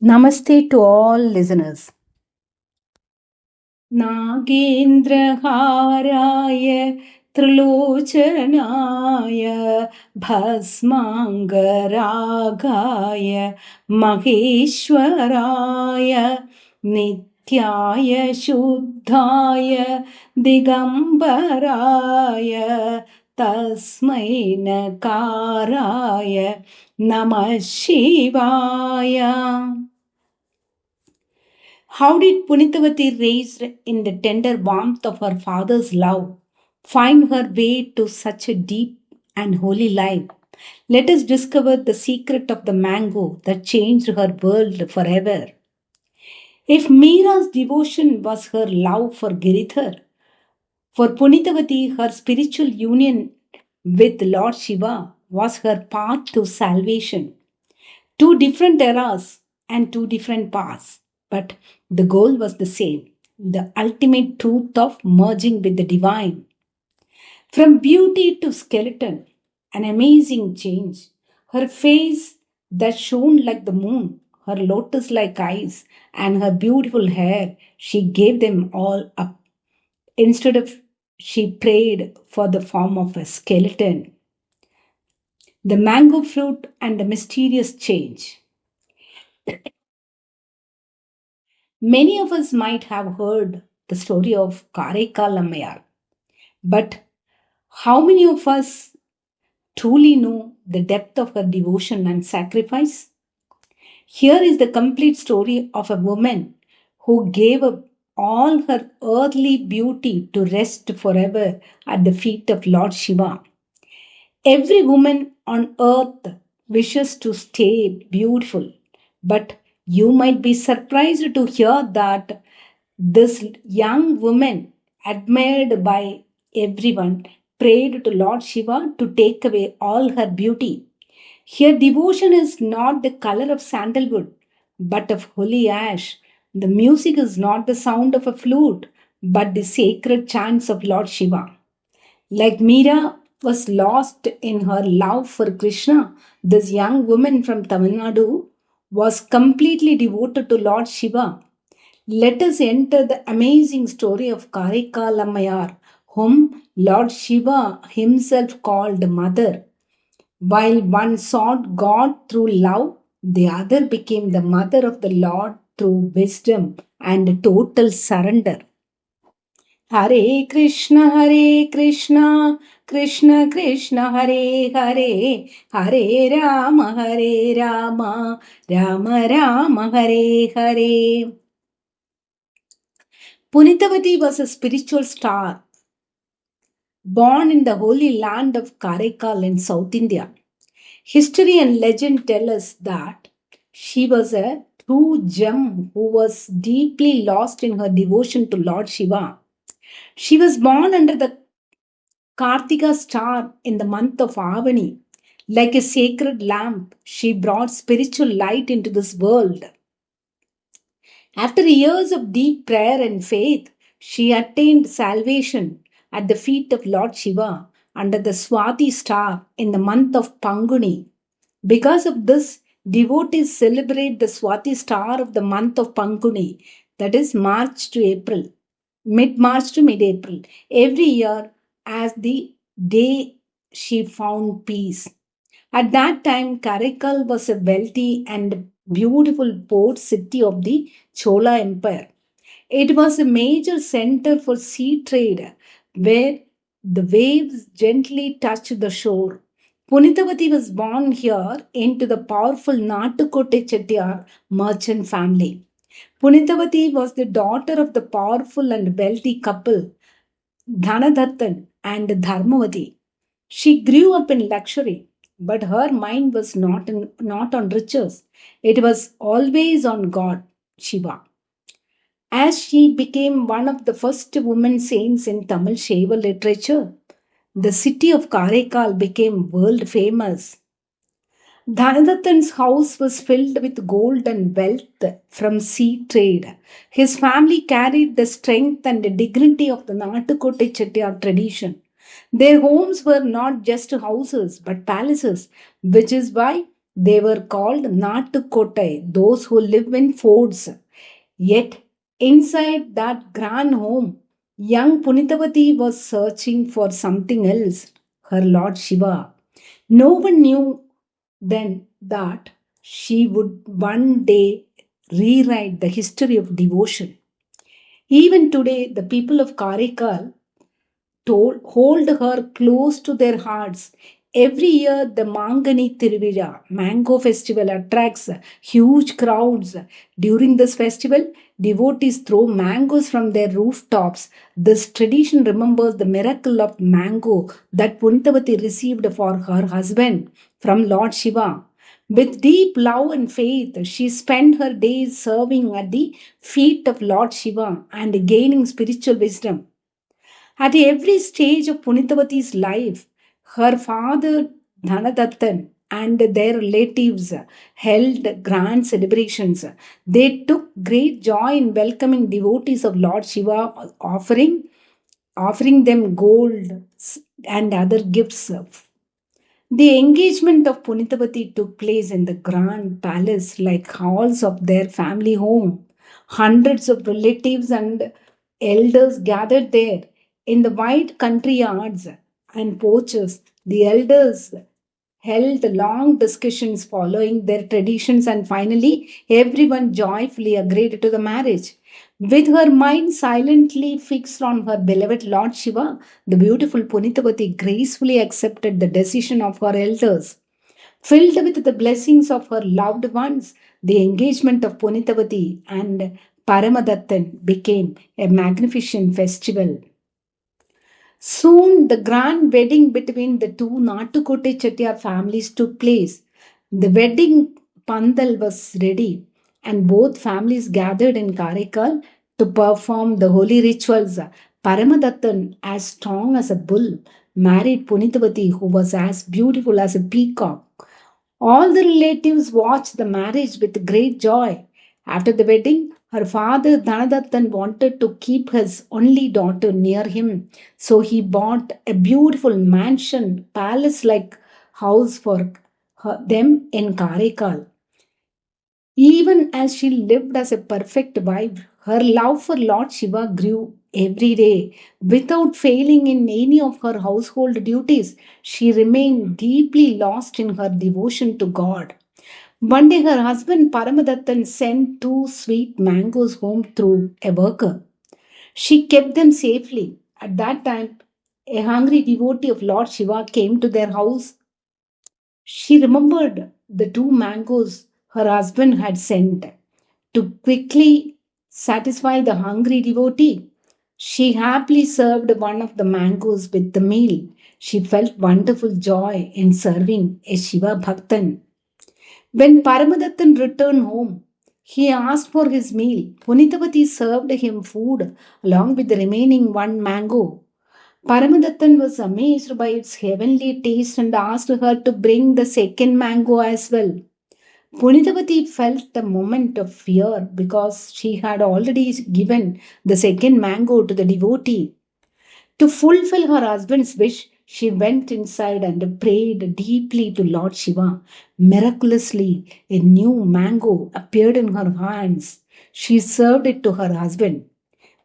Namaste to all listeners. नागेन्द्रहाराय त्रिलोचनाय भस्माङ्गरागाय महेश्वराय नित्याय शुद्धाय दिगम्बराय तस्मै नकाराय नमः शिवाय. How did Punitavati, raised in the tender warmth of her father's love, find her way to such a deep and holy life? Let us discover the secret of the mango that changed her world forever. If Meera's devotion was her love for Giridhar, for Punitavati, her spiritual union with Lord Shiva was her path to salvation. Two different eras and two different paths, but the goal was the same, the ultimate truth of merging with the divine. From beauty to skeleton, an amazing change. Her face that shone like the moon, her lotus like eyes, and her beautiful hair, she gave them all up. Instead of, she prayed for the form of a skeleton. The mango fruit and the mysterious change. Many of us might have heard the story of Karekalamayar, but how many of us truly know the depth of her devotion and sacrifice? Here is the complete story of a woman who gave up all her earthly beauty to rest forever at the feet of Lord Shiva. Every woman on earth wishes to stay beautiful, but you might be surprised to hear that this young woman, admired by everyone, prayed to Lord Shiva to take away all her beauty. Her devotion is not the color of sandalwood, but of holy ash. The music is not the sound of a flute, but the sacred chants of Lord Shiva. Like Meera was lost in her love for Krishna, this young woman from Tamil Nadu was completely devoted to Lord Shiva. Let us enter the amazing story of Karikalammayar, whom Lord Shiva himself called Mother. While one sought God through love, the other became the mother of the Lord through wisdom and total surrender. Hare Krishna, Krishna Krishna, Hare Hare, Hare Rama, Rama Rama, Hare Hare. Punitavati was a spiritual star born in the holy land of Karaikal in South India. History and legend tell us that she was a true gem who was deeply lost in her devotion to Lord Shiva. She was born under the Kartika star in the month of Avani. Like a sacred lamp, she brought spiritual light into this world. After years of deep prayer and faith, she attained salvation at the feet of Lord Shiva under the Swati star in the month of Panguni. Because of this, devotees celebrate the Swati star of the month of Panguni, that is March to April, mid March to mid April, every year as the day she found peace. At that time, Karaikal was a wealthy and beautiful port city of the Chola Empire. It was a major center for sea trade where the waves gently touched the shore. Punitavati was born here into the powerful Natukote Chettiar merchant family. Punitavati was the daughter of the powerful and wealthy couple Dhanadattan and Dharmavati. She grew up in luxury, but her mind was not on riches. It was always on God, Shiva. As she became one of the first women saints in Tamil Shaiva literature, the city of Karaikal became world famous. Dhanadatan's house was filled with gold and wealth from sea trade. His family carried the strength and the dignity of the Natakote Chettiar tradition. Their homes were not just houses but palaces, which is why They were called Nattukotai, those who live in forts. Yet, inside that grand home, young Punitavati was searching for something else, her Lord Shiva. No one knew then that she would one day rewrite the history of devotion. Even today, the people of Karikal hold her close to their hearts. Every year, the Mangani Tiruvira, Mango Festival, attracts huge crowds. During this festival, devotees throw mangoes from their rooftops. This tradition remembers the miracle of mango that Puntavati received for her husband from Lord Shiva. With deep love and faith, she spent her days serving at the feet of Lord Shiva and gaining spiritual wisdom. At every stage of Punitavati's life, her father Dhanadattan and their relatives held grand celebrations. They took great joy in welcoming devotees of Lord Shiva, offering them gold and other gifts. The engagement of Punitavati took place in the grand palace like halls of their family home. Hundreds of relatives and elders gathered there. In the wide country yards and porches, the elders held long discussions following their traditions, and finally everyone joyfully agreed to the marriage. With her mind silently fixed on her beloved Lord Shiva, the beautiful Punitavati gracefully accepted the decision of her elders. Filled with the blessings of her loved ones, the engagement of Punitavati and Paramadattan became a magnificent festival. Soon the grand wedding between the two Natukote Chettiar families took place. The wedding pandal was ready, and both families gathered in Karaikal to perform the holy rituals. Paramadattan, as strong as a bull, married Punitavati, who was as beautiful as a peacock. All the relatives watched the marriage with great joy. After the wedding, her father Dhanadattan wanted to keep his only daughter near him, so he bought a beautiful mansion, palace like house for them in Karaikal. Even as she lived as a perfect wife, her love for Lord Shiva grew every day. Without failing in any of her household duties, she remained deeply lost in her devotion to God. One day, her husband Paramadattan sent two sweet mangoes home through a worker. She kept them safely. At that time, a hungry devotee of Lord Shiva came to their house. She remembered the two mangoes her husband had sent. To quickly satisfy the hungry devotee, she happily served one of the mangoes with the meal. She felt wonderful joy in serving a Shiva Bhaktan. When Paramadattan returned home, he asked for his meal. Punitavati served him food along with the remaining one mango. Paramadattan was amazed by its heavenly taste and asked her to bring the second mango as well. Punitavati felt a moment of fear because she had already given the second mango to the devotee. To fulfill her husband's wish, she went inside and prayed deeply to Lord Shiva. Miraculously, a new mango appeared in her hands. She served it to her husband.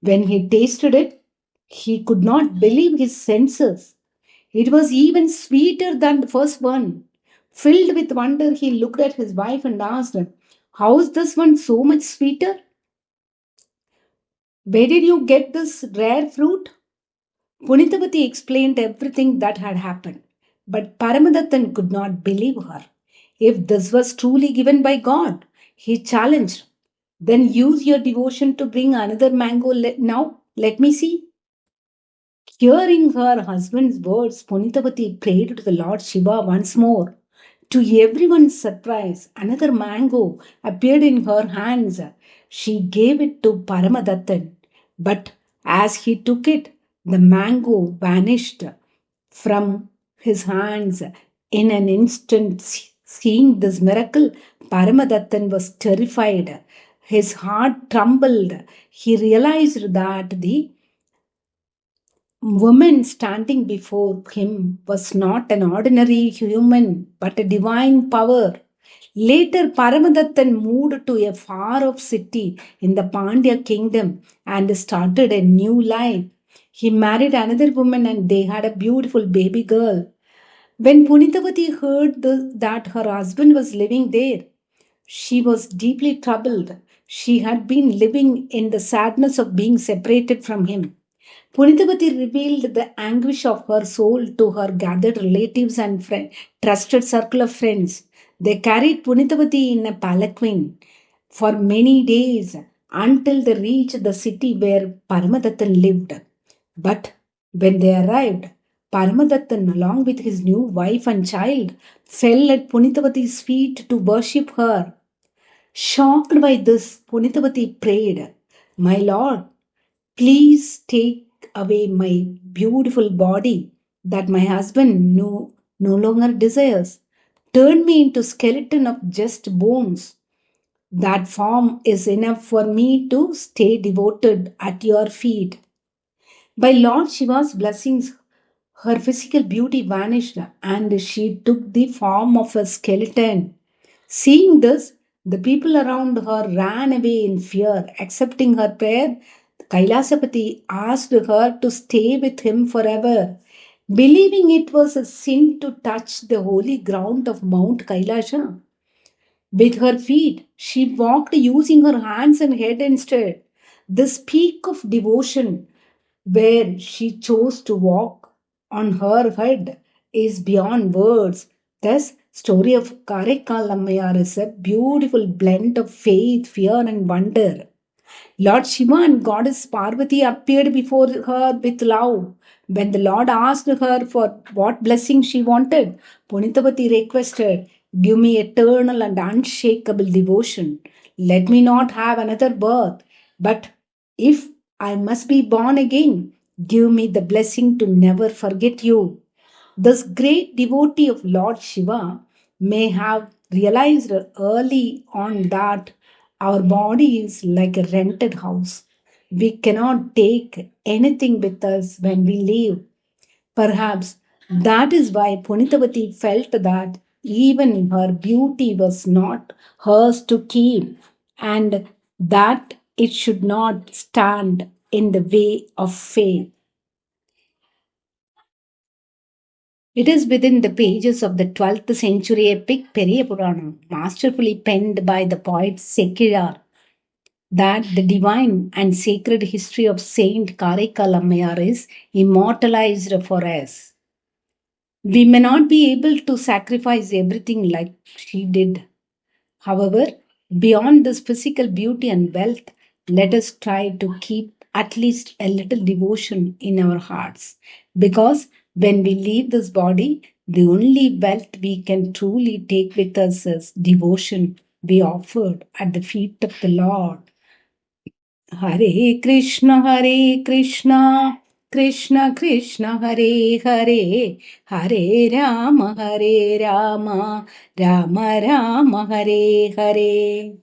When he tasted it, he could not believe his senses. It was even sweeter than the first one. Filled with wonder, he looked at his wife and asked her, "How is this one so much sweeter? Where did you get this rare fruit?" Punitavati explained everything that had happened, but Paramadattan could not believe her. If this was truly given by God, he challenged, "Then use your devotion to bring another mango now. Let me see." Hearing her husband's words, Punitavati prayed to the Lord Shiva once more. To everyone's surprise, another mango appeared in her hands. She gave it to Paramadattan, but as he took it, the mango vanished from his hands in an instant. Seeing this miracle, Paramadattan was terrified. His heart trembled. He realized that the woman standing before him was not an ordinary human but a divine power. Later, Paramadattan moved to a far off city in the Pandya kingdom and started a new life. He married another woman and they had a beautiful baby girl. When Punitavati heard that her husband was living there, she was deeply troubled. She had been living in the sadness of being separated from him. Punitavati revealed the anguish of her soul to her gathered relatives and trusted circle of friends. They carried Punitavati in a palanquin for many days until they reached the city where Paramadattan lived. But when they arrived, Paramadattan, along with his new wife and child, fell at Punitavati's feet to worship her. Shocked by this, Punitavati prayed, "My Lord, please take away my beautiful body that my husband no longer desires. Turn me into skeleton of just bones. That form is enough for me to stay devoted at your feet." By Lord Shiva's blessings, her physical beauty vanished and she took the form of a skeleton. Seeing this, the people around her ran away in fear. Accepting her prayer, Kailasapati asked her to stay with him forever. Believing it was a sin to touch the holy ground of Mount Kailasha. With her feet, she walked using her hands and head instead. This peak of devotion, where she chose to walk on her head, is beyond words. Thus, story of Karaikal Ammayar is a beautiful blend of faith, fear, and wonder. Lord Shiva and Goddess Parvati appeared before her with love. When the Lord asked her for what blessing she wanted, Punitavati requested, "Give me eternal and unshakable devotion. Let me not have another birth. But if I must be born again, give me the blessing to never forget you." This great devotee of Lord Shiva may have realized early on that our body is like a rented house. We cannot take anything with us when we leave. Perhaps that is why Punitavati felt that even her beauty was not hers to keep and that it should not stand in the way of faith. It is within the pages of the 12th century epic Periya Purana, masterfully penned by the poet Sekiyar, that the divine and sacred history of Saint Karaikal Ammayar is immortalized for us. We may not be able to sacrifice everything like she did. However, beyond this physical beauty and wealth, let us try to keep at least a little devotion in our hearts. Because when we leave this body, the only wealth we can truly take with us is devotion we offered at the feet of the Lord. Hare Krishna, Hare Krishna, Krishna Krishna, Hare Hare, Hare Rama, Hare Rama, Rama Rama, Hare Hare.